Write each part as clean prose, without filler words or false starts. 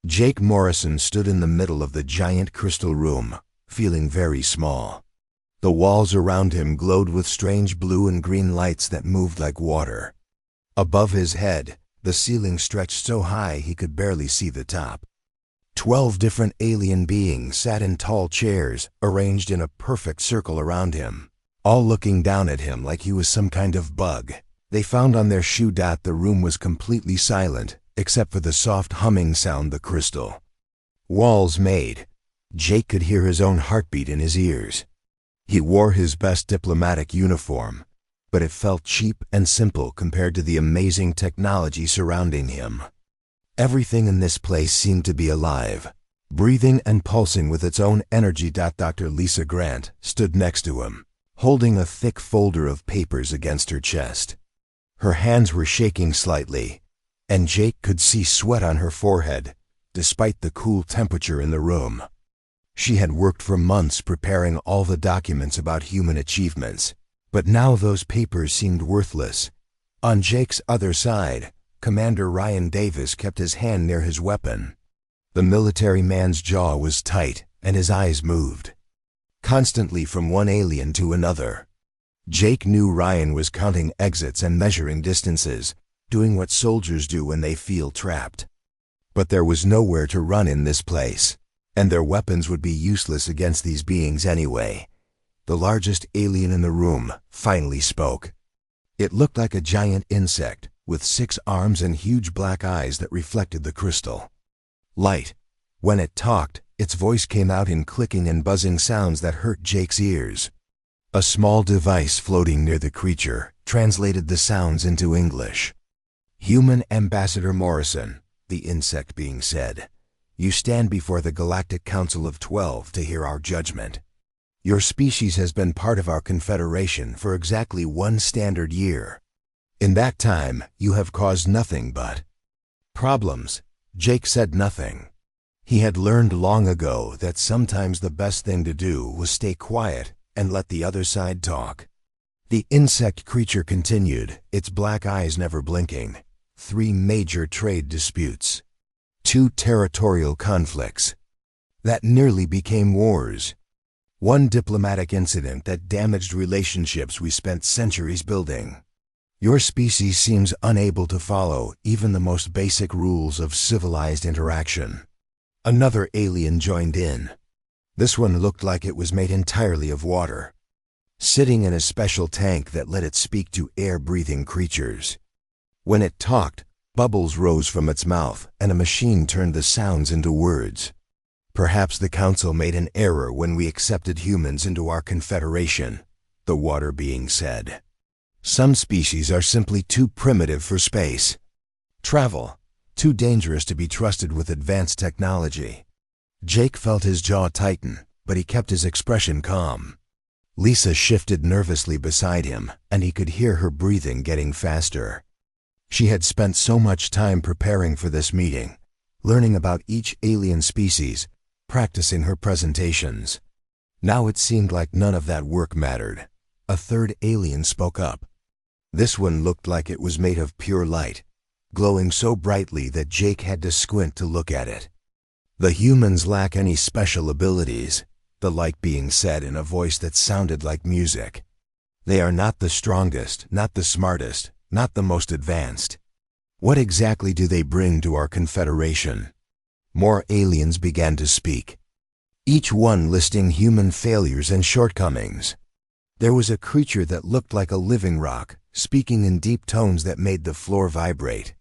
Jake Morrison stood in the middle of the giant crystal room, feeling very small. The walls around him glowed with strange blue and green lights that moved like water. Above his head, the ceiling stretched so high he could barely see the top. 12 different alien beings sat in tall chairs, arranged in a perfect circle around him, all looking down at him like he was some kind of bug. They found on their shoe dot the room was completely silent, except for the soft humming sound the crystal walls made. Jake could hear his own heartbeat in his ears. He wore his best diplomatic uniform, but it felt cheap and simple compared to the amazing technology surrounding him. Everything in this place seemed to be alive, breathing and pulsing with its own energy. Dr. Lisa Grant stood next to him, holding a thick folder of papers against her chest. Her hands were shaking slightly, and Jake could see sweat on her forehead, despite the cool temperature in the room. She had worked for months preparing all the documents about human achievements, but now those papers seemed worthless. On Jake's other side, Commander Ryan Davis kept his hand near his weapon. The military man's jaw was tight, and his eyes moved constantly from one alien to another. Jake knew Ryan was counting exits and measuring distances, doing what soldiers do when they feel trapped. But there was nowhere to run in this place, and their weapons would be useless against these beings anyway. The largest alien in the room finally spoke. It looked like a giant insect, with 6 arms and huge black eyes that reflected the crystal light. When it talked, its voice came out in clicking and buzzing sounds that hurt Jake's ears. A small device floating near the creature translated the sounds into English. "Human Ambassador Morrison," the insect being said, "you stand before the Galactic Council of 12 to hear our judgment. Your species has been part of our Confederation for exactly 1 standard year. In that time, you have caused nothing but problems." Jake said nothing. He had learned long ago that sometimes the best thing to do was stay quiet and let the other side talk. The insect creature continued, its black eyes never blinking. 3 major trade disputes. 2 territorial conflicts that nearly became wars. 1 diplomatic incident that damaged relationships we spent centuries building. Your species seems unable to follow even the most basic rules of civilized interaction. Another alien joined in. This one looked like it was made entirely of water, sitting in a special tank that let it speak to air-breathing creatures. When it talked, bubbles rose from its mouth and a machine turned the sounds into words. "Perhaps the Council made an error when we accepted humans into our Confederation," the water being said. "Some species are simply too primitive for space travel, too dangerous to be trusted with advanced technology." Jake felt his jaw tighten, but he kept his expression calm. Lisa shifted nervously beside him, and he could hear her breathing getting faster. She had spent so much time preparing for this meeting, learning about each alien species, practicing her presentations. Now it seemed like none of that work mattered. A 3rd alien spoke up. This one looked like it was made of pure light, glowing so brightly that Jake had to squint to look at it. "The humans lack any special abilities," the light being said in a voice that sounded like music. "They are not the strongest, not the smartest, not the most advanced. What exactly do they bring to our Confederation?" More aliens began to speak, each one listing human failures and shortcomings. There was a creature that looked like a living rock, speaking in deep tones that made the floor vibrate.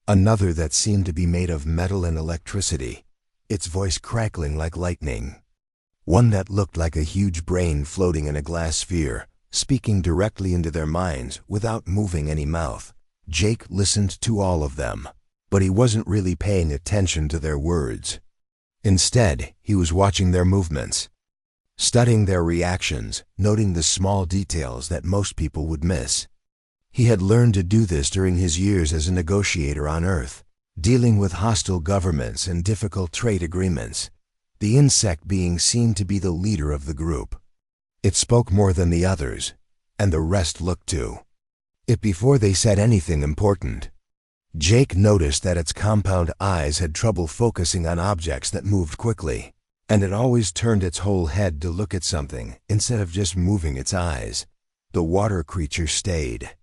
Another that seemed to be made of metal and electricity, its voice crackling like lightning. One that looked like a huge brain floating in a glass sphere, speaking directly into their minds without moving any mouth. Jake listened to all of them, but he wasn't really paying attention to their words. Instead, he was watching their movements, studying their reactions, noting the small details that most people would miss. He had learned to do this during his years as a negotiator on Earth, dealing with hostile governments and difficult trade agreements. The insect being seemed to be the leader of the group. It spoke more than the others, and the rest looked to it before they said anything important. Jake noticed that its compound eyes had trouble focusing on objects that moved quickly, and it always turned its whole head to look at something instead of just moving its eyes. The water creature stayed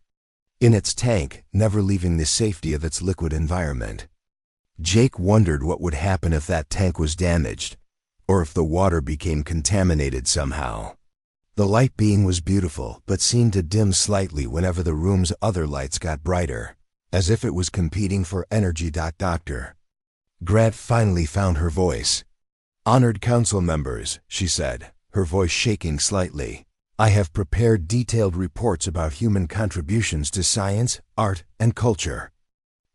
in its tank, never leaving the safety of its liquid environment. Jake wondered what would happen if that tank was damaged, or if the water became contaminated somehow. The light being was beautiful, but seemed to dim slightly whenever the room's other lights got brighter, as if it was competing for energy. Doctor Grant finally found her voice. "Honored council members," she said, her voice shaking slightly, "I have prepared detailed reports about human contributions to science, art, and culture.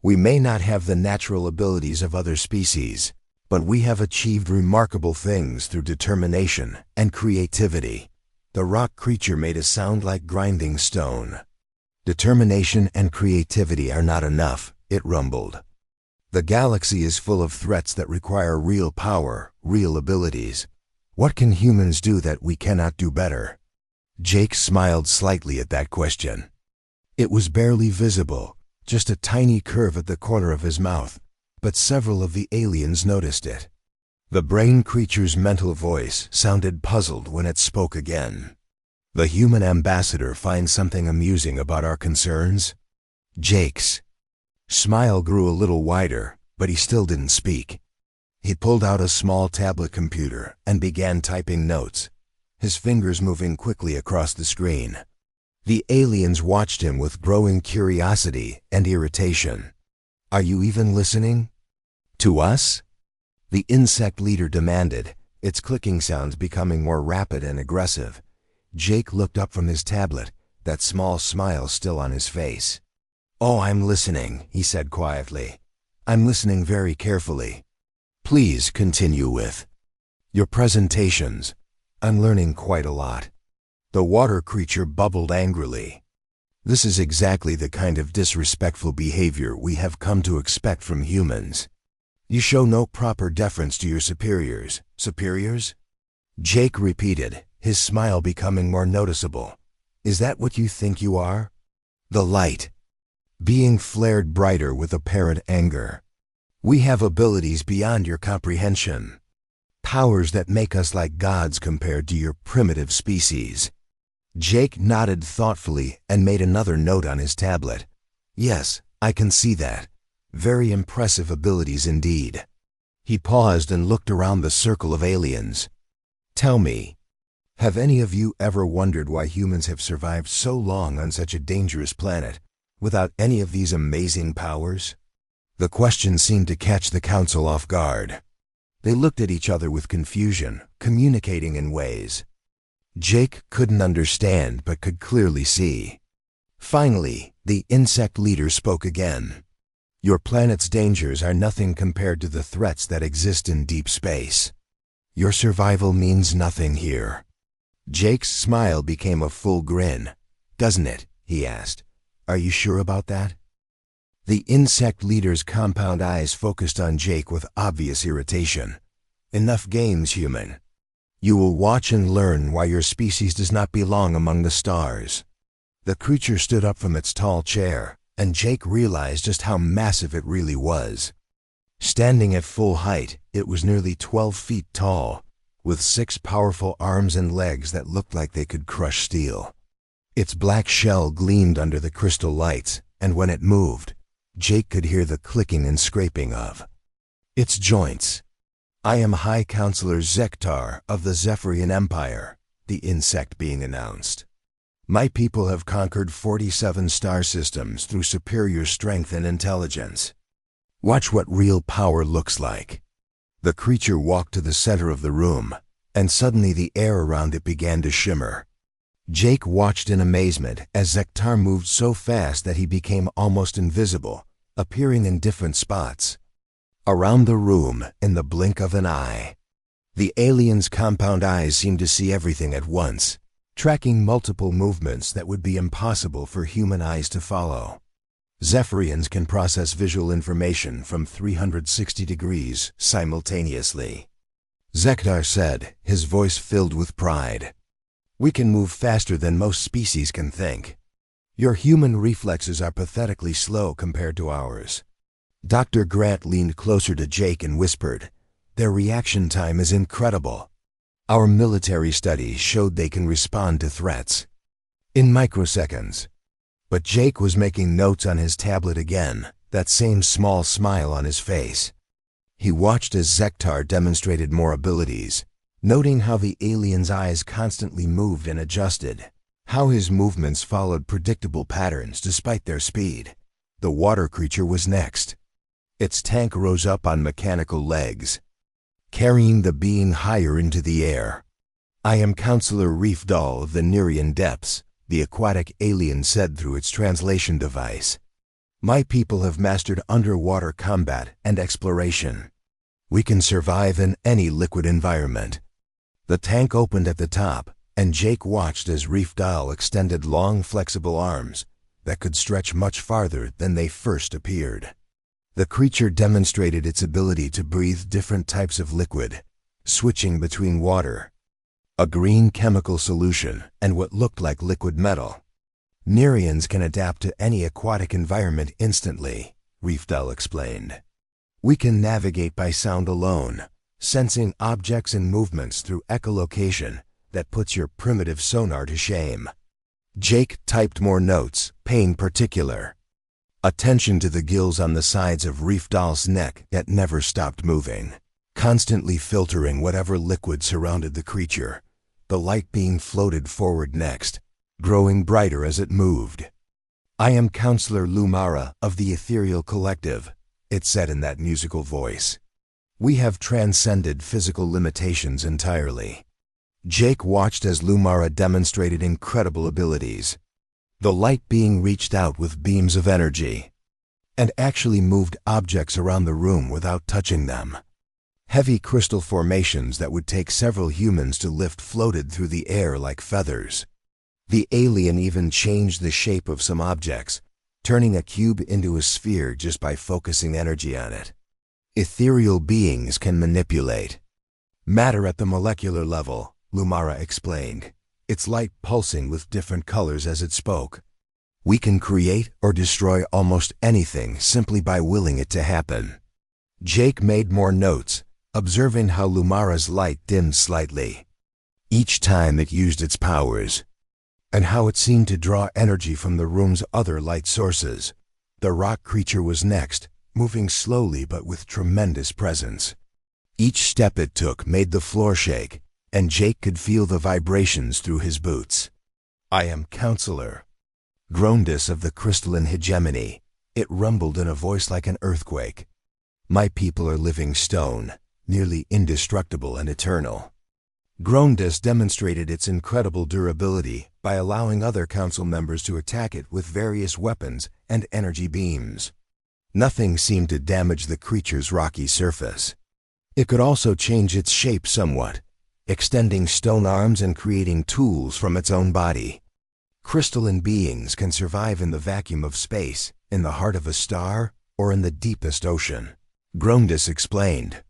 We may not have the natural abilities of other species, but we have achieved remarkable things through determination and creativity." The rock creature made a sound like grinding stone. "Determination and creativity are not enough," it rumbled. "The galaxy is full of threats that require real power, real abilities. What can humans do that we cannot do better?" Jake smiled slightly at that question. It was barely visible, just a tiny curve at the corner of his mouth, but several of the aliens noticed it. The brain creature's mental voice sounded puzzled when it spoke again. "The human ambassador finds something amusing about our concerns?" Jake's smile grew a little wider, but he still didn't speak. He pulled out a small tablet computer and began typing notes, his fingers moving quickly across the screen. The aliens watched him with growing curiosity and irritation. "Are you even listening? To us?" the insect leader demanded, its clicking sounds becoming more rapid and aggressive. Jake looked up from his tablet, that small smile still on his face. "Oh, I'm listening," he said quietly. "I'm listening very carefully. Please continue with your presentations. I'm learning quite a lot." The water creature bubbled angrily. "This is exactly the kind of disrespectful behavior we have come to expect from humans. You show no proper deference to your superiors." "Superiors?" Jake repeated, his smile becoming more noticeable. "Is that what you think you are?" The light being flared brighter with apparent anger. "We have abilities beyond your comprehension. Powers that make us like gods compared to your primitive species." Jake nodded thoughtfully and made another note on his tablet. "Yes, I can see that. Very impressive abilities indeed." He paused and looked around the circle of aliens. "Tell me, have any of you ever wondered why humans have survived so long on such a dangerous planet without any of these amazing powers?" The question seemed to catch the council off guard. They looked at each other with confusion, communicating in ways Jake couldn't understand but could clearly see. Finally, the insect leader spoke again. "Your planet's dangers are nothing compared to the threats that exist in deep space. Your survival means nothing here." Jake's smile became a full grin. "Doesn't it?" he asked. "Are you sure about that?" The insect leader's compound eyes focused on Jake with obvious irritation. "Enough games, human. You will watch and learn why your species does not belong among the stars." The creature stood up from its tall chair, and Jake realized just how massive it really was. Standing at full height, it was nearly 12 feet tall, with 6 powerful arms and legs that looked like they could crush steel. Its black shell gleamed under the crystal lights, and when it moved, Jake could hear the clicking and scraping of its joints. "I am High Counselor Zektar of the Zephyrian Empire," the insect being announced. "My people have conquered 47 star systems through superior strength and intelligence. Watch what real power looks like." The creature walked to the center of the room, and suddenly the air around it began to shimmer. Jake watched in amazement as Zektar moved so fast that he became almost invisible, appearing in different spots around the room in the blink of an eye. The alien's compound eyes seemed to see everything at once, tracking multiple movements that would be impossible for human eyes to follow. Zephyrians can process visual information from 360 degrees simultaneously, Zektar said, his voice filled with pride. "We can move faster than most species can think. Your human reflexes are pathetically slow compared to ours. Dr. Grant leaned closer to Jake and whispered, "Their reaction time is incredible. Our military studies showed they can respond to threats in microseconds." But Jake was making notes on his tablet again, that same small smile on his face. He watched as Zektar demonstrated more abilities, noting how the alien's eyes constantly moved and adjusted, how his movements followed predictable patterns despite their speed. The water creature was next. Its tank rose up on mechanical legs, carrying the being higher into the air. "I am Counselor Reef Dahl of the Nerian Depths," the aquatic alien said through its translation device. "My people have mastered underwater combat and exploration. We can survive in any liquid environment." The tank opened at the top, and Jake watched as Reef Dahl extended long, flexible arms that could stretch much farther than they first appeared. The creature demonstrated its ability to breathe different types of liquid, switching between water, a green chemical solution, and what looked like liquid metal. "Nerians can adapt to any aquatic environment instantly," Reef Dahl explained. "We can navigate by sound alone, sensing objects and movements through echolocation that puts your primitive sonar to shame." Jake typed more notes, paying particular attention to the gills on the sides of Reef Dahl's neck that never stopped moving, constantly filtering whatever liquid surrounded the creature. The light beam floated forward next, growing brighter as it moved. "I am Counselor Lumara of the Ethereal Collective," it said in that musical voice. "We have transcended physical limitations entirely." Jake watched as Lumara demonstrated incredible abilities. The light being reached out with beams of energy and actually moved objects around the room without touching them. Heavy crystal formations that would take several humans to lift floated through the air like feathers. The alien even changed the shape of some objects, turning a cube into a sphere just by focusing energy on it. Ethereal beings can manipulate matter at the molecular level, Lumara explained, its light pulsing with different colors as it spoke. "We can create or destroy almost anything simply by willing it to happen." Jake made more notes, observing how Lumara's light dimmed slightly each time it used its powers, and how it seemed to draw energy from the room's other light sources. The rock creature was next, moving slowly but with tremendous presence. Each step it took made the floor shake, and Jake could feel the vibrations through his boots. "I am Counselor Grondis of the Crystalline Hegemony," it rumbled in a voice like an earthquake. "My people are living stone, nearly indestructible and eternal." Grondis demonstrated its incredible durability by allowing other council members to attack it with various weapons and energy beams. Nothing seemed to damage the creature's rocky surface. It could also change its shape somewhat, extending stone arms and creating tools from its own body. Crystalline beings can survive in the vacuum of space, in the heart of a star, or in the deepest ocean. Grondis explained,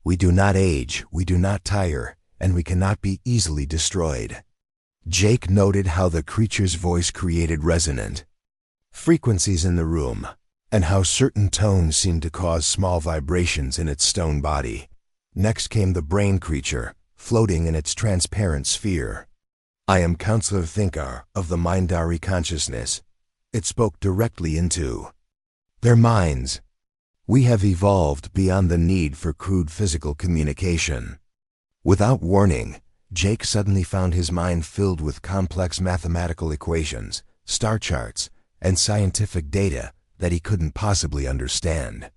"We do not age, we do not tire, and we cannot be easily destroyed." Jake noted how the creature's voice created resonant frequencies in the room, and how certain tones seemed to cause small vibrations in its stone body. Next came the brain creature, floating in its transparent sphere. "I am Counselor Thinkar of the Mindari consciousness." It spoke directly into their minds. "We have evolved beyond the need for crude physical communication." Without warning, Jake suddenly found his mind filled with complex mathematical equations, star charts, and scientific data that he couldn't possibly understand.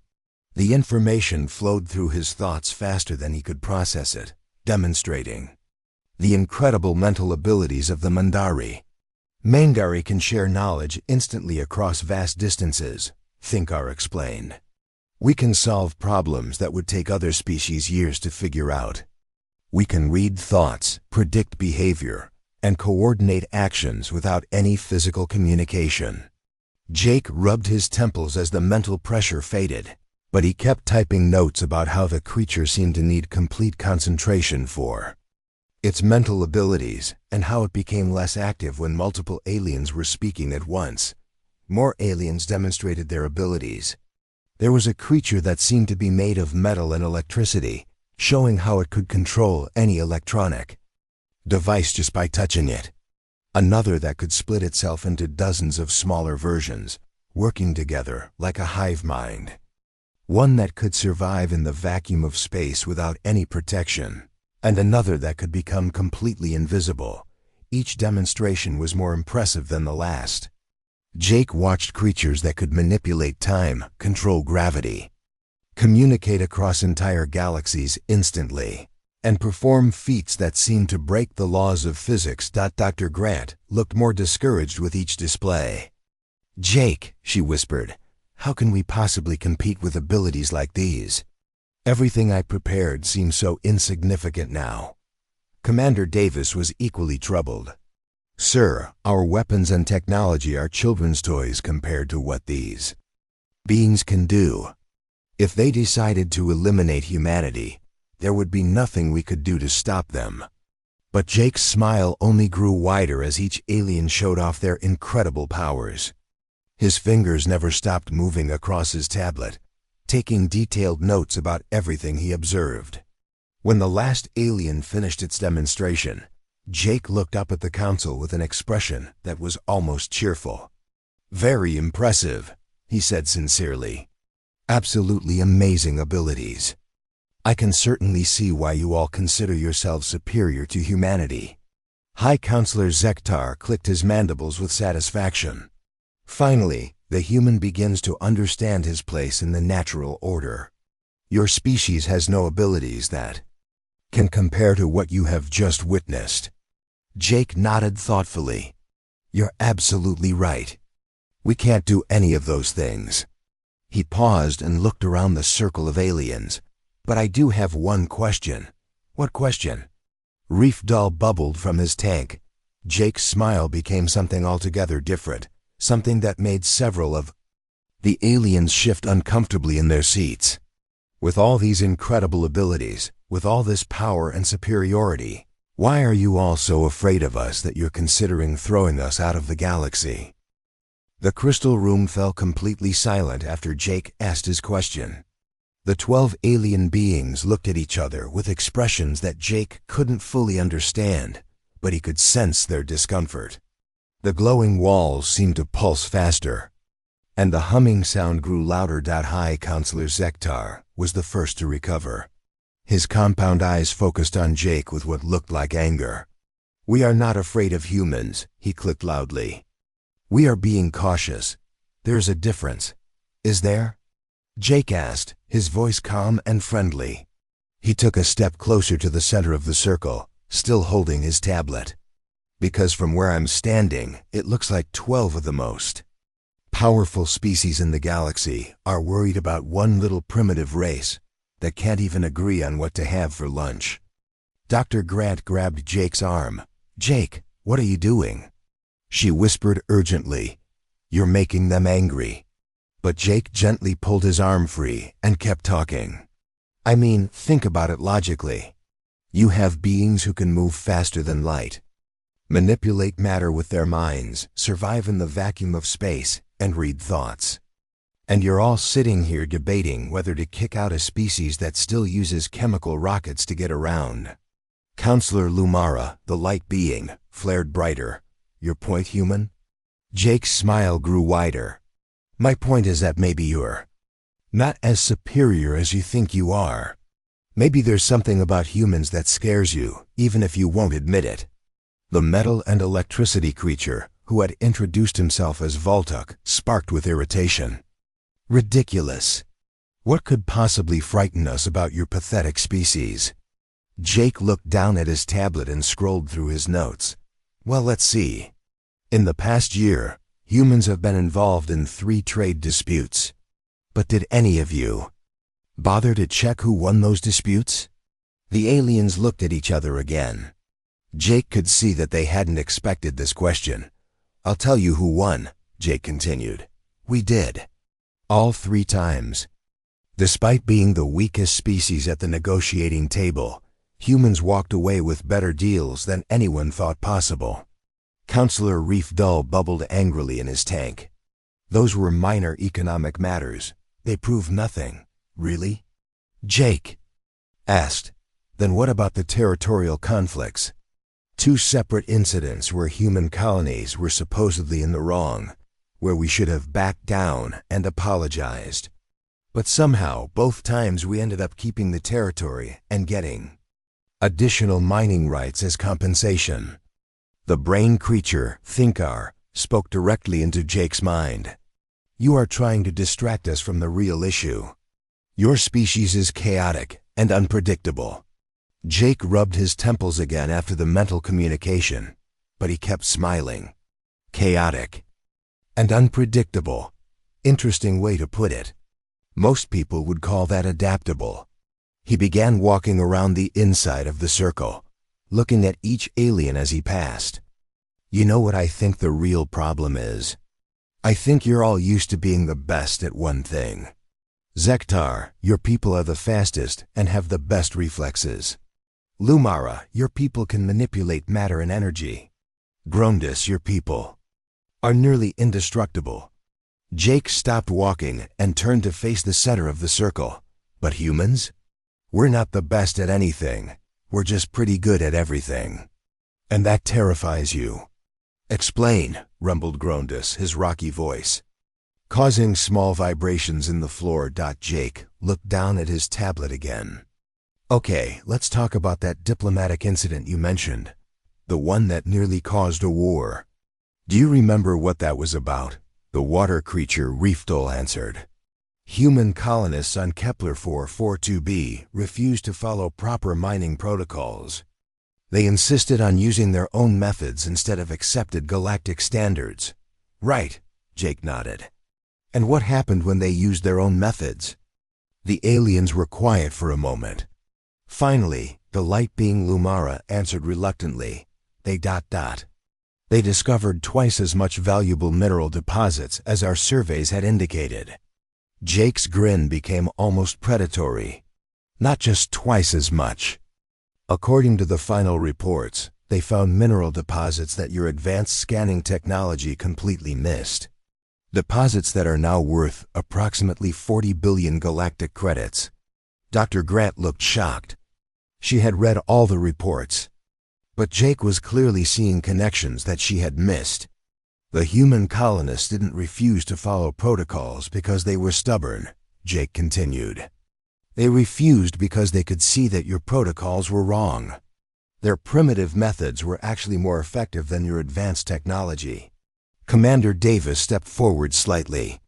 The information flowed through his thoughts faster than he could process it, demonstrating the incredible mental abilities of the Mandari. "Mandari can share knowledge instantly across vast distances," Thinkar explained. "We can solve problems that would take other species years to figure out. We can read thoughts, predict behavior, and coordinate actions without any physical communication." Jake rubbed his temples as the mental pressure faded, but he kept typing notes about how the creature seemed to need complete concentration for its mental abilities, and how it became less active when multiple aliens were speaking at once. More aliens demonstrated their abilities. There was a creature that seemed to be made of metal and electricity, showing how it could control any electronic device just by touching it. Another that could split itself into dozens of smaller versions, working together like a hive mind. One that could survive in the vacuum of space without any protection, and another that could become completely invisible. Each demonstration was more impressive than the last. Jake watched creatures that could manipulate time, control gravity, communicate across entire galaxies instantly, and perform feats that seemed to break the laws of physics. Dr. Grant looked more discouraged with each display. "Jake," she whispered, "how can we possibly compete with abilities like these? Everything I prepared seems so insignificant now." Commander Davis was equally troubled. "Sir, our weapons and technology are children's toys compared to what these beings can do. If they decided to eliminate humanity, there would be nothing we could do to stop them." But Jake's smile only grew wider as each alien showed off their incredible powers. His fingers never stopped moving across his tablet, taking detailed notes about everything he observed. When the last alien finished its demonstration, Jake looked up at the council with an expression that was almost cheerful. "Very impressive," he said sincerely. "Absolutely amazing abilities. I can certainly see why you all consider yourselves superior to humanity." High Counselor Zektar clicked his mandibles with satisfaction. Finally, the human begins to understand his place in the natural order. Your species has no abilities that can compare to what you have just witnessed. Jake nodded thoughtfully. "You're absolutely right. We can't do any of those things." He paused and looked around the circle of aliens. "But I do have one question." "What question?" Reef Dull bubbled from his tank. Jake's smile became something altogether different, something that made several of the aliens shift uncomfortably in their seats. "With all these incredible abilities, with all this power and superiority, why are you all so afraid of us that you're considering throwing us out of the galaxy?" The crystal room fell completely silent after Jake asked his question. The 12 alien beings looked at each other with expressions that Jake couldn't fully understand, but he could sense their discomfort. The glowing walls seemed to pulse faster, and the humming sound grew louder. High Counselor Zektar was the first to recover. His compound eyes focused on Jake with what looked like anger. "We are not afraid of humans," he clicked loudly. "We are being cautious. There's a difference. Is there?" Jake asked, his voice calm and friendly. He took a step closer to the center of the circle, still holding his tablet. "Because from where I'm standing, it looks like 12 of the most powerful species in the galaxy are worried about one little primitive race that can't even agree on what to have for lunch." Dr. Grant grabbed Jake's arm. "Jake, what are you doing?" She whispered urgently, "You're making them angry." But Jake gently pulled his arm free and kept talking. "I mean, think about it logically. You have beings who can move faster than light, manipulate matter with their minds, survive in the vacuum of space, and read thoughts. And you're all sitting here debating whether to kick out a species that still uses chemical rockets to get around." Counselor Lumara, the light being, flared brighter. "Your point, human?" Jake's smile grew wider. "My point is that maybe you're not as superior as you think you are. Maybe there's something about humans that scares you, even if you won't admit it." The metal and electricity creature, who had introduced himself as Voltuk, sparked with irritation. "Ridiculous. What could possibly frighten us about your pathetic species?" Jake looked down at his tablet and scrolled through his notes. "Well, let's see. In the past year, humans have been involved in 3 trade disputes. But did any of you bother to check who won those disputes?" The aliens looked at each other again. Jake could see that they hadn't expected this question. "I'll tell you who won," Jake continued. "We did. All 3 times. Despite being the weakest species at the negotiating table, humans walked away with better deals than anyone thought possible." Counselor Reef Dull bubbled angrily in his tank. "Those were minor economic matters. They prove nothing. Really? Jake asked. Then what about the territorial conflicts? Two separate incidents where human colonies were supposedly in the wrong, where we should have backed down and apologized. But somehow, both times we ended up keeping the territory and getting additional mining rights as compensation. The brain creature, Thinkar, spoke directly into Jake's mind. You are trying to distract us from the real issue. Your species is chaotic and unpredictable. Jake rubbed his temples again after the mental communication, but he kept smiling. Chaotic and unpredictable. Interesting way to put it. Most people would call that adaptable. He began walking around the inside of the circle, looking at each alien as he passed. You know what I think the real problem is? I think you're all used to being the best at one thing. Zektar, your people are the fastest and have the best reflexes. Lumara, your people can manipulate matter and energy. Grondis, your people are nearly indestructible. Jake stopped walking and turned to face the center of the circle. But humans? We're not the best at anything. We're just pretty good at everything. And that terrifies you. Explain, rumbled Grondis, his rocky voice causing small vibrations in the floor. Jake looked down at his tablet again. Okay, let's talk about that diplomatic incident you mentioned. The one that nearly caused a war. Do you remember what that was about? The water creature Reefdol answered. Human colonists on Kepler 442b refused to follow proper mining protocols. They insisted on using their own methods instead of accepted galactic standards. Right, Jake nodded. And what happened when they used their own methods? The aliens were quiet for a moment. Finally, the light being Lumara answered reluctantly. They ... They discovered twice as much valuable mineral deposits as our surveys had indicated. Jake's grin became almost predatory. Not just twice as much. According to the final reports, they found mineral deposits that your advanced scanning technology completely missed. Deposits that are now worth approximately 40 billion galactic credits. Dr. Grant looked shocked. She had read all the reports. But Jake was clearly seeing connections that she had missed. The human colonists didn't refuse to follow protocols because they were stubborn, Jake continued. They refused because they could see that your protocols were wrong. Their primitive methods were actually more effective than your advanced technology. Commander Davis stepped forward slightly.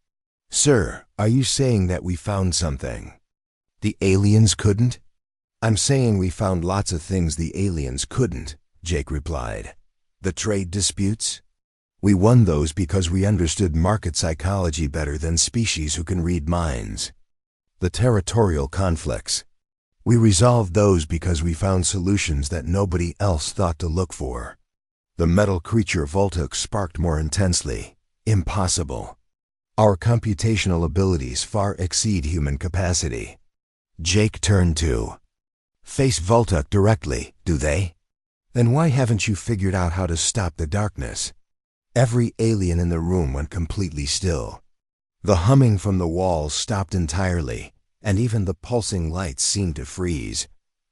Sir, are you saying that we found something the aliens couldn't? I'm saying we found lots of things the aliens couldn't, Jake replied. The trade disputes? We won those because we understood market psychology better than species who can read minds. The territorial conflicts. We resolved those because we found solutions that nobody else thought to look for. The metal creature Voltuk sparked more intensely. Impossible. Our computational abilities far exceed human capacity. Jake turned to face Voltuk directly, do they? Then why haven't you figured out how to stop the darkness? Every alien in the room went completely still. The humming from the walls stopped entirely, and even the pulsing lights seemed to freeze.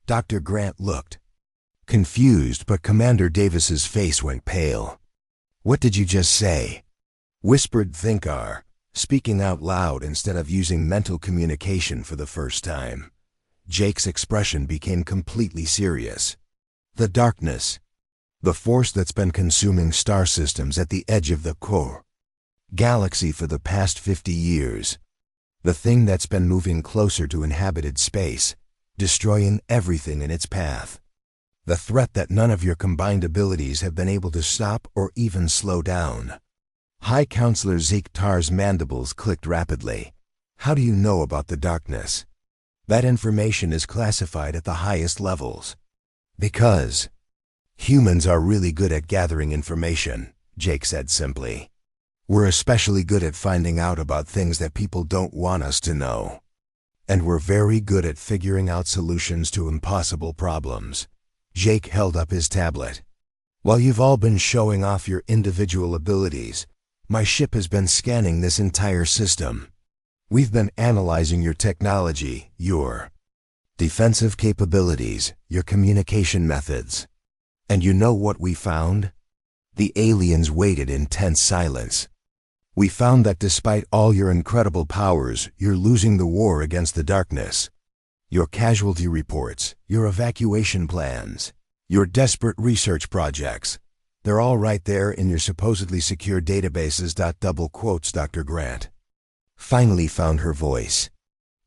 Dr. Grant looked confused, but Commander Davis's face went pale. What did you just say? Whispered Thinkar, speaking out loud instead of using mental communication for the first time. Jake's expression became completely serious. The darkness. The force that's been consuming star systems at the edge of the core galaxy for the past 50 years. The thing that's been moving closer to inhabited space, destroying everything in its path. The threat that none of your combined abilities have been able to stop or even slow down. High Counselor Zektar's mandibles clicked rapidly. How do you know about the darkness? That information is classified at the highest levels. Because humans are really good at gathering information, Jake said simply. We're especially good at finding out about things that people don't want us to know. And we're very good at figuring out solutions to impossible problems. Jake held up his tablet. While you've all been showing off your individual abilities, my ship has been scanning this entire system. We've been analyzing your technology, your defensive capabilities, your communication methods. And you know what we found? The aliens waited in tense silence. We found that despite all your incredible powers, you're losing the war against the darkness. Your casualty reports, your evacuation plans, your desperate research projects, they're all right there in your supposedly secure databases. Double quotes Dr. Grant. Finally found her voice.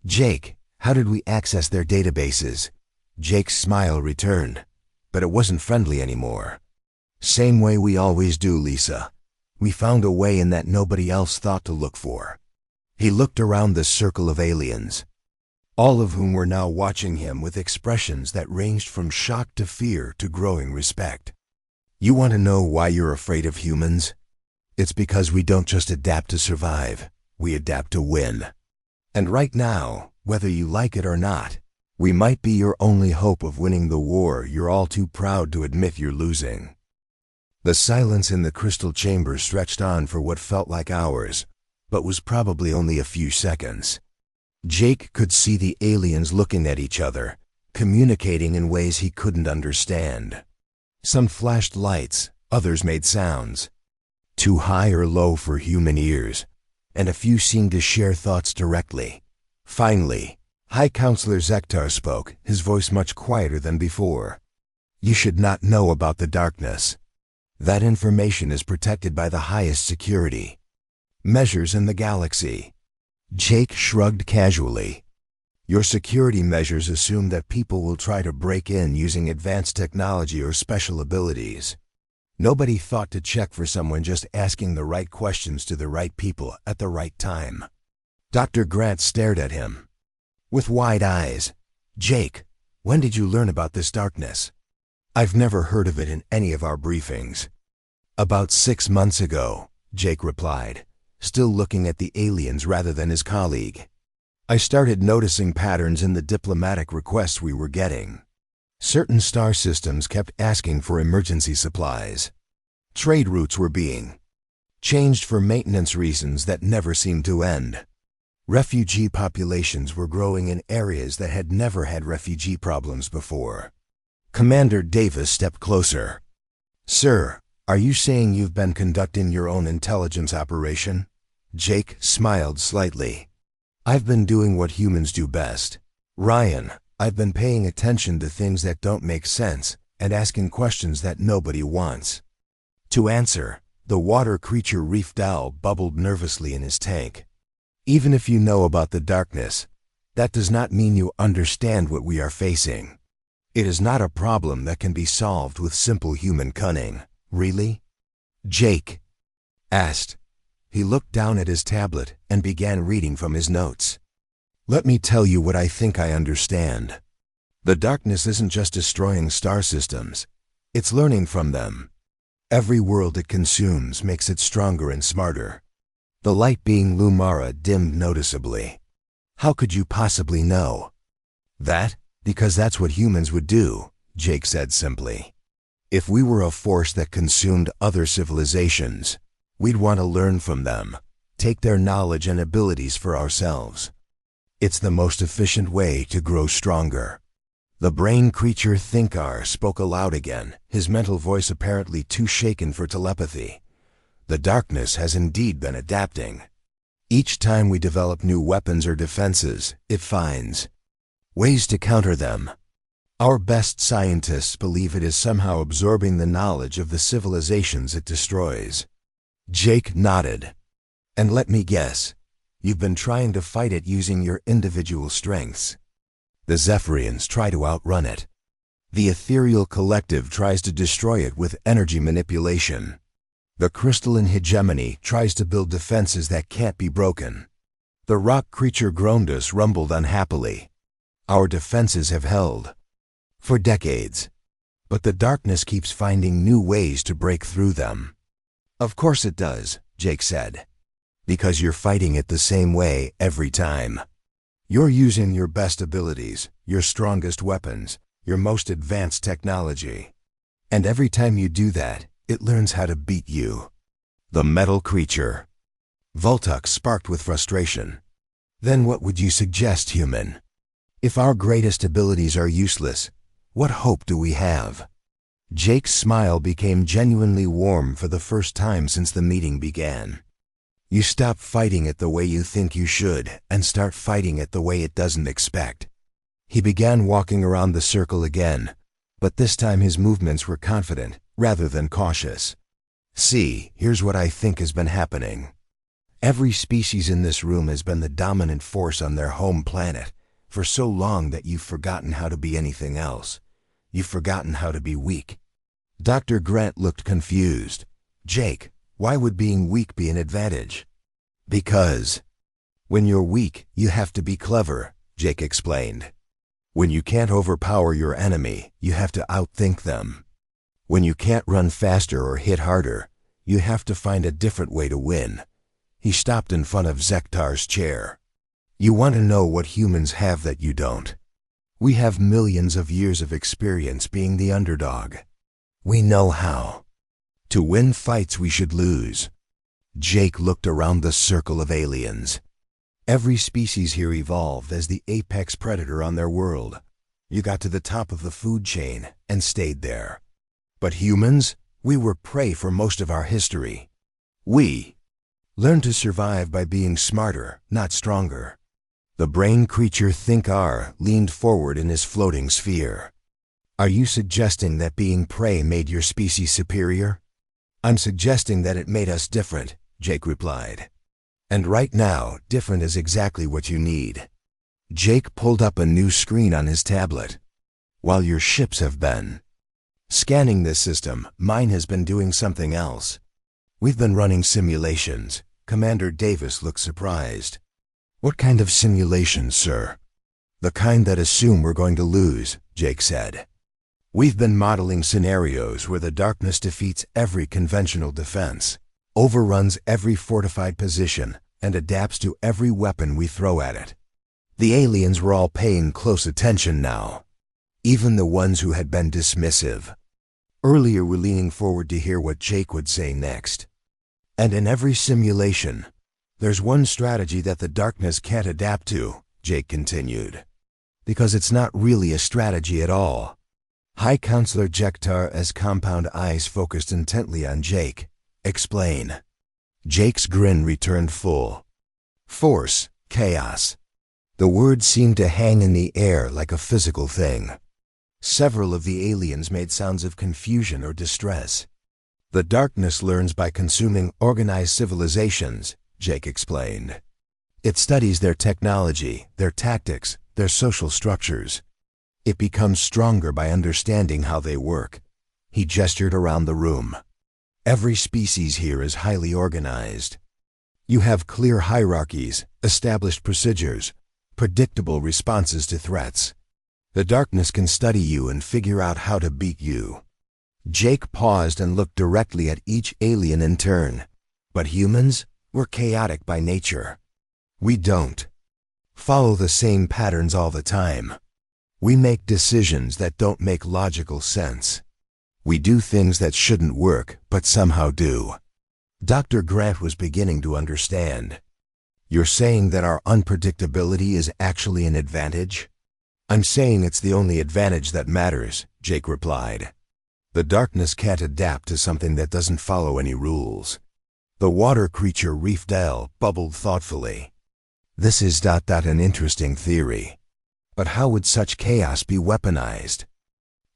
Jake, how did we access their databases? Jake's smile returned, but it wasn't friendly anymore. Same way we always do, Lisa. We found a way in that nobody else thought to look for. He looked around the circle of aliens, all of whom were now watching him with expressions that ranged from shock to fear to growing respect. You want to know why you're afraid of humans? It's because we don't just adapt to survive, we adapt to win. And right now, whether you like it or not, we might be your only hope of winning the war you're all too proud to admit you're losing. The silence in the crystal chamber stretched on for what felt like hours, but was probably only a few seconds. Jake could see the aliens looking at each other, communicating in ways he couldn't understand. Some flashed lights, others made sounds, too high or low for human ears, and a few seemed to share thoughts directly. Finally, High Counselor Zektar spoke, his voice much quieter than before. You should not know about the darkness. That information is protected by the highest security measures in the galaxy. Jake shrugged casually. Your security measures assume that people will try to break in using advanced technology or special abilities. Nobody thought to check for someone just asking the right questions to the right people at the right time. Dr. Grant stared at him with wide eyes. Jake, when did you learn about this darkness? I've never heard of it in any of our briefings. About 6 months ago, Jake replied, still looking at the aliens rather than his colleague. I started noticing patterns in the diplomatic requests we were getting. Certain star systems kept asking for emergency supplies. Trade routes were being changed for maintenance reasons that never seemed to end. Refugee populations were growing in areas that had never had refugee problems before. Commander Davis stepped closer. Sir, are you saying you've been conducting your own intelligence operation? Jake smiled slightly. I've been doing what humans do best. Ryan, I've been paying attention to things that don't make sense and asking questions that nobody wants to answer. The water creature Reef Dowl bubbled nervously in his tank. Even if you know about the darkness, that does not mean you understand what we are facing. It is not a problem that can be solved with simple human cunning. Really? Jake asked. He looked down at his tablet and began reading from his notes. Let me tell you what I think I understand. The darkness isn't just destroying star systems. It's learning from them. Every world it consumes makes it stronger and smarter. The light being Lumara dimmed noticeably. How could you possibly know that? Because that's what humans would do, Jake said simply. If we were a force that consumed other civilizations, we'd want to learn from them, take their knowledge and abilities for ourselves. It's the most efficient way to grow stronger. The brain creature Thinkar spoke aloud again, his mental voice apparently too shaken for telepathy. The darkness has indeed been adapting. Each time we develop new weapons or defenses, it finds ways to counter them. Our best scientists believe it is somehow absorbing the knowledge of the civilizations it destroys. Jake nodded. And let me guess, you've been trying to fight it using your individual strengths. The Zephyrians try to outrun it. The Ethereal Collective tries to destroy it with energy manipulation. The crystalline hegemony tries to build defenses that can't be broken. The rock creature Grondus rumbled unhappily. Our defenses have held for decades, but the darkness keeps finding new ways to break through them. Of course it does, Jake said, because you're fighting it the same way every time. You're using your best abilities, your strongest weapons, your most advanced technology. And every time you do that, it learns how to beat you. The metal creature Voltux sparked with frustration. Then what would you suggest, human? If our greatest abilities are useless, what hope do we have? Jake's smile became genuinely warm for the first time since the meeting began. You stop fighting it the way you think you should and start fighting it the way it doesn't expect. He began walking around the circle again, but this time his movements were confident rather than cautious. See, here's what I think has been happening. Every species in this room has been the dominant force on their home planet for so long that you've forgotten how to be anything else. You've forgotten how to be weak. Dr. Grant looked confused. Jake, why would being weak be an advantage? Because when you're weak, you have to be clever, Jake explained. When you can't overpower your enemy, you have to outthink them. When you can't run faster or hit harder, you have to find a different way to win. He stopped in front of Zektar's chair. You want to know what humans have that you don't? We have millions of years of experience being the underdog. We know how. To win fights we should lose. Jake looked around the circle of aliens. Every species here evolved as the apex predator on their world. You got to the top of the food chain and stayed there. But humans, we were prey for most of our history. We learned to survive by being smarter, not stronger. The brain creature Think-R leaned forward in his floating sphere. Are you suggesting that being prey made your species superior? I'm suggesting that it made us different, Jake replied. And right now, different is exactly what you need. Jake pulled up a new screen on his tablet. While your ships have been scanning this system, mine has been doing something else. We've been running simulations. Commander Davis looked surprised. What kind of simulations, sir? The kind that assume we're going to lose, Jake said. We've been modeling scenarios where the darkness defeats every conventional defense, overruns every fortified position, and adapts to every weapon we throw at it. The aliens were all paying close attention now, even the ones who had been dismissive. Earlier were leaning forward to hear what Jake would say next. And in every simulation, there's one strategy that the darkness can't adapt to, Jake continued. Because it's not really a strategy at all. High Counselor Zektar's compound eyes focused intently on Jake. Explain. Jake's grin returned full. Force, chaos. The word seemed to hang in the air like a physical thing. Several of the aliens made sounds of confusion or distress. The darkness learns by consuming organized civilizations, Jake explained. It studies their technology, their tactics, their social structures. It becomes stronger by understanding how they work. He gestured around the room. Every species here is highly organized. You have clear hierarchies, established procedures, predictable responses to threats. The darkness can study you and figure out how to beat you. Jake paused and looked directly at each alien in turn. But humans, we're chaotic by nature. We don't follow the same patterns all the time. We make decisions that don't make logical sense. We do things that shouldn't work, but somehow do. Dr. Grant was beginning to understand. You're saying that our unpredictability is actually an advantage? I'm saying it's the only advantage that matters, Jake replied. The darkness can't adapt to something that doesn't follow any rules. The water creature Reefdale bubbled thoughtfully. This is an interesting theory. But how would such chaos be weaponized?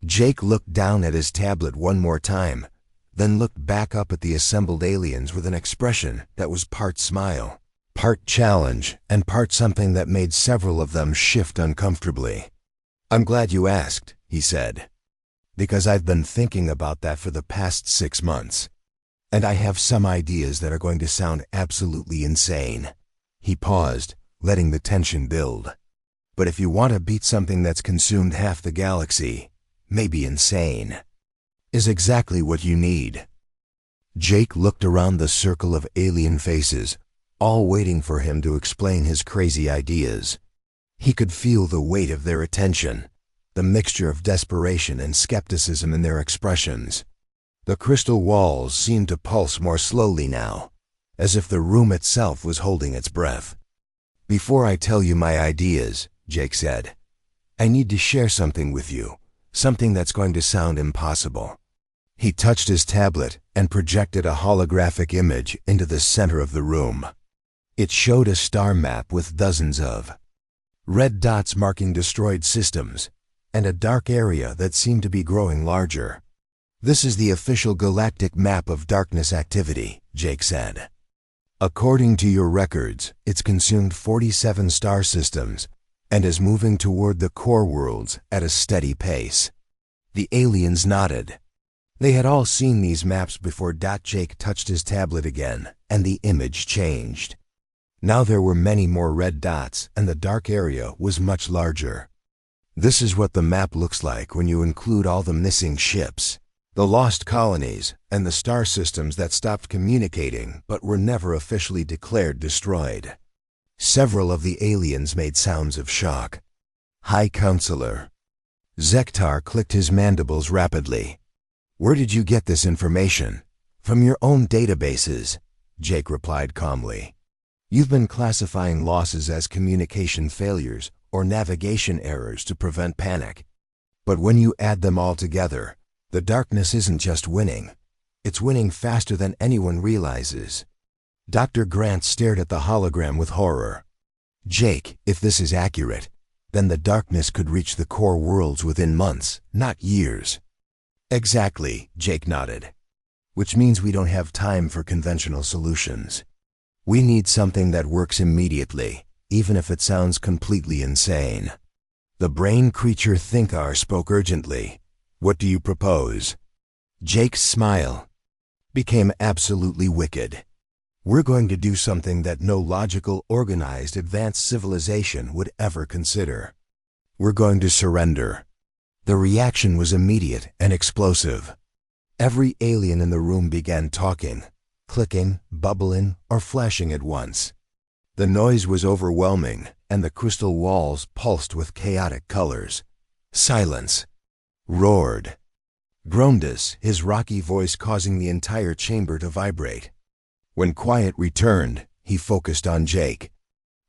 Jake looked down at his tablet one more time, then looked back up at the assembled aliens with an expression that was part smile, part challenge, and part something that made several of them shift uncomfortably. I'm glad you asked, he said, because I've been thinking about that for the past 6 months. And I have some ideas that are going to sound absolutely insane. He paused, letting the tension build. But if you want to beat something that's consumed half the galaxy, maybe insane is exactly what you need. Jake looked around the circle of alien faces, all waiting for him to explain his crazy ideas. He could feel the weight of their attention, the mixture of desperation and skepticism in their expressions. The crystal walls seemed to pulse more slowly now, as if the room itself was holding its breath. Before I tell you my ideas, Jake said, I need to share something with you, something that's going to sound impossible. He touched his tablet and projected a holographic image into the center of the room. It showed a star map with dozens of red dots marking destroyed systems, and a dark area that seemed to be growing larger. This is the official galactic map of darkness activity, Jake said. According to your records, it's consumed 47 star systems and is moving toward the core worlds at a steady pace. The aliens nodded. They had all seen these maps before. Jake touched his tablet again, and the image changed. Now there were many more red dots, and the dark area was much larger. This is what the map looks like when you include all the missing ships, the lost colonies, and the star systems that stopped communicating but were never officially declared destroyed. Several of the aliens made sounds of shock. High Counselor. Zektar clicked his mandibles rapidly. Where did you get this information? From your own databases, Jake replied calmly. You've been classifying losses as communication failures or navigation errors to prevent panic. But when you add them all together, the darkness isn't just winning. It's winning faster than anyone realizes. Dr. Grant stared at the hologram with horror. Jake, if this is accurate, then the darkness could reach the core worlds within months, not years. Exactly, Jake nodded. Which means we don't have time for conventional solutions. We need something that works immediately, even if it sounds completely insane. The brain creature Thinkar spoke urgently. What do you propose? Jake's smile became absolutely wicked. We're going to do something that no logical, organized, advanced civilization would ever consider. We're going to surrender. The reaction was immediate and explosive. Every alien in the room began talking, clicking, bubbling, or flashing at once. The noise was overwhelming, and the crystal walls pulsed with chaotic colors. Silence. Roared. Groaned, his rocky voice causing the entire chamber to vibrate. When quiet returned, he focused on Jake.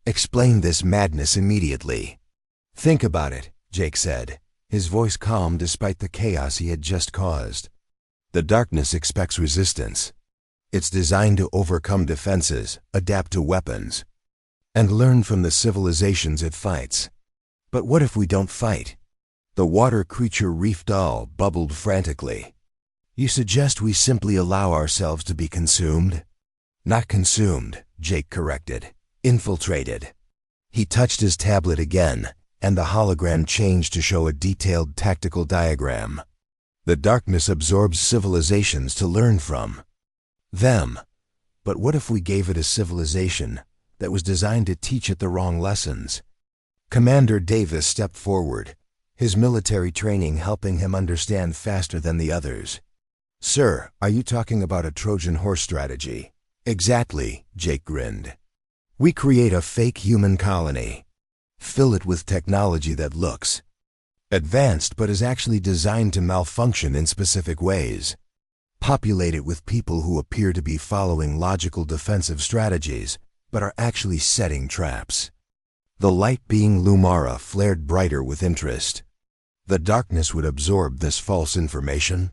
Explain this madness immediately. Think about it, Jake said, his voice calm despite the chaos he had just caused. The darkness expects resistance. It's designed to overcome defenses, adapt to weapons, and learn from the civilizations it fights. But what if we don't fight? The water creature Reef Doll bubbled frantically. You suggest we simply allow ourselves to be consumed? Not consumed, Jake corrected. Infiltrated. He touched his tablet again, and the hologram changed to show a detailed tactical diagram. The darkness absorbs civilizations to learn from them. But what if we gave it a civilization that was designed to teach it the wrong lessons? Commander Davis stepped forward, his military training helping him understand faster than the others. Sir, are you talking about a Trojan horse strategy? Exactly, Jake grinned. We create a fake human colony. Fill it with technology that looks advanced but is actually designed to malfunction in specific ways. Populate it with people who appear to be following logical defensive strategies, but are actually setting traps. The light being Lumara flared brighter with interest. The darkness would absorb this false information.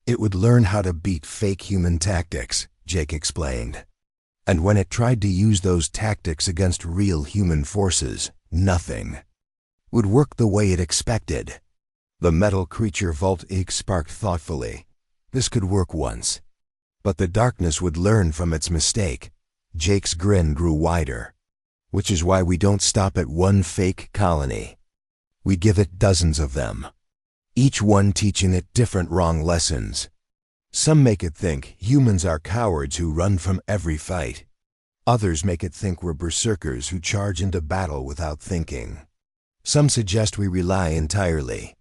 It would learn how to beat fake human tactics, Jake explained. And when it tried to use those tactics against real human forces, nothing would work the way it expected. The metal creature Volt-Ig sparked thoughtfully. This could work once, but the darkness would learn from its mistake. Jake's grin grew wider. Which is why we don't stop at one fake colony. We give it dozens of them, each one teaching it different wrong lessons. Some make it think humans are cowards who run from every fight. Others make it think we're berserkers who charge into battle without thinking. Some suggest we rely entirely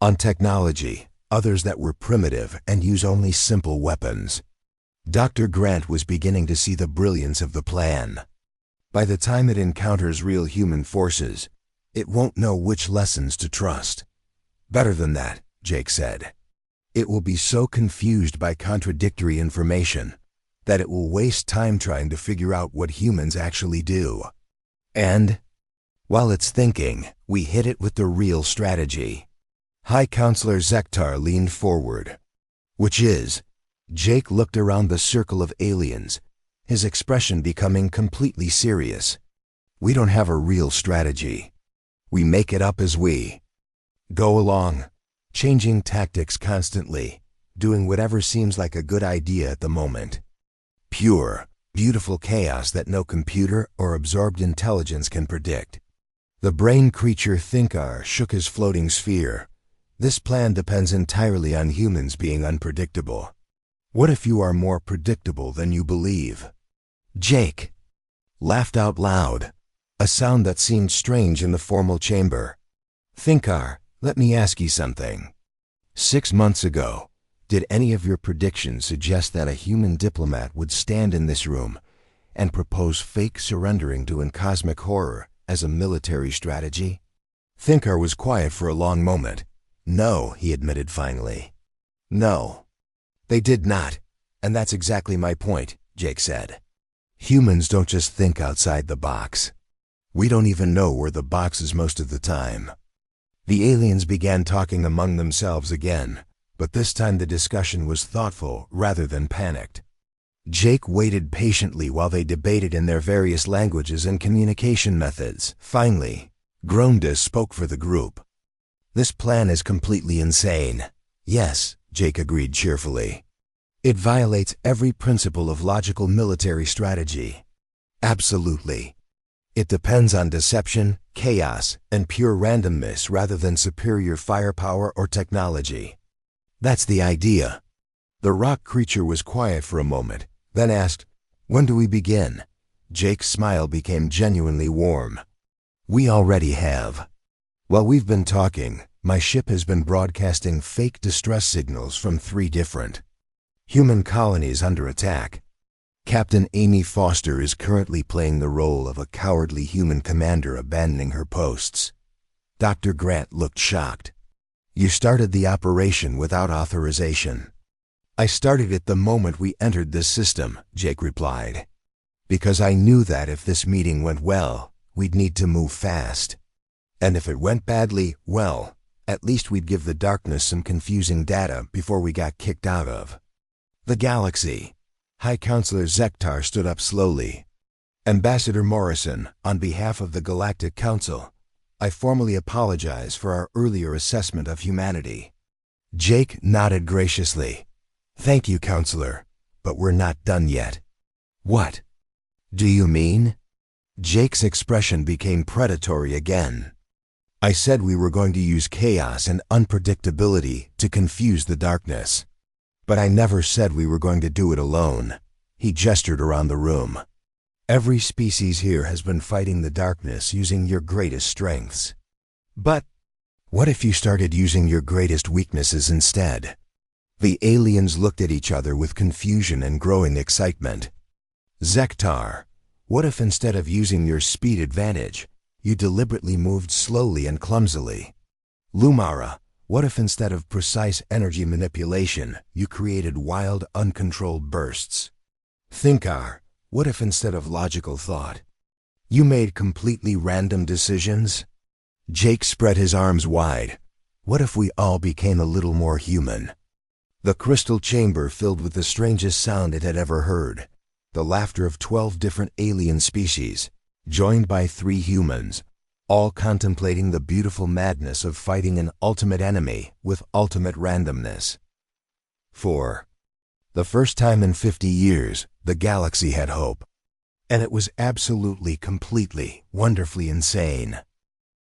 on technology, others that we're primitive and use only simple weapons. Dr. Grant was beginning to see the brilliance of the plan. By the time it encounters real human forces, it won't know which lessons to trust. Better than that, Jake said. It will be so confused by contradictory information that it will waste time trying to figure out what humans actually do. And, while it's thinking, we hit it with the real strategy. High Counselor Zektar leaned forward. Which is, Jake looked around the circle of aliens, his expression becoming completely serious. We don't have a real strategy. We make it up as we go along, changing tactics constantly, doing whatever seems like a good idea at the moment. Pure, beautiful chaos that no computer or absorbed intelligence can predict. The brain creature Thinkar shook his floating sphere. This plan depends entirely on humans being unpredictable. What if you are more predictable than you believe? Jake laughed out loud, a sound that seemed strange in the formal chamber. Thinkar, let me ask you something. 6 months ago, did any of your predictions suggest that a human diplomat would stand in this room and propose fake surrendering to an cosmic horror as a military strategy? Thinkar was quiet for a long moment. No, he admitted finally. No, they did not, and that's exactly my point, Jake said. Humans don't just think outside the box. We don't even know where the box is most of the time. The aliens began talking among themselves again, but this time the discussion was thoughtful rather than panicked. Jake waited patiently while they debated in their various languages and communication methods. Finally, Gronda spoke for the group. This plan is completely insane. Yes, Jake agreed cheerfully. It violates every principle of logical military strategy. Absolutely. It depends on deception, chaos, and pure randomness rather than superior firepower or technology. That's the idea. The rock creature was quiet for a moment, then asked, "When do we begin?" Jake's smile became genuinely warm. "We already have. While we've been talking, my ship has been broadcasting fake distress signals from 3 different human colonies under attack. Captain Amy Foster is currently playing the role of a cowardly human commander abandoning her posts." Dr. Grant looked shocked. "You started the operation without authorization." "I started it the moment we entered this system," Jake replied. "Because I knew that if this meeting went well, we'd need to move fast. And if it went badly, well, at least we'd give the darkness some confusing data before we got kicked out of the galaxy." High Counselor Zektar stood up slowly. "Ambassador Morrison, on behalf of the Galactic Council, I formally apologize for our earlier assessment of humanity." Jake nodded graciously. "Thank you, Counselor, but we're not done yet." "What do you mean?" Jake's expression became predatory again. "I said we were going to use chaos and unpredictability to confuse the darkness. But I never said we were going to do it alone." He gestured around the room. "Every species here has been fighting the darkness using your greatest strengths. But what if you started using your greatest weaknesses instead?" The aliens looked at each other with confusion and growing excitement. "Zektar, what if instead of using your speed advantage, you deliberately moved slowly and clumsily? Lumara, what if instead of precise energy manipulation, you created wild, uncontrolled bursts? Thinkar, what if instead of logical thought, you made completely random decisions?" Jake spread his arms wide. "What if we all became a little more human?" The crystal chamber filled with the strangest sound it had ever heard. The laughter of 12 different alien species, joined by 3 humans, all contemplating the beautiful madness of fighting an ultimate enemy with ultimate randomness. For the first time in 50 years, the galaxy had hope. And it was absolutely, completely, wonderfully insane.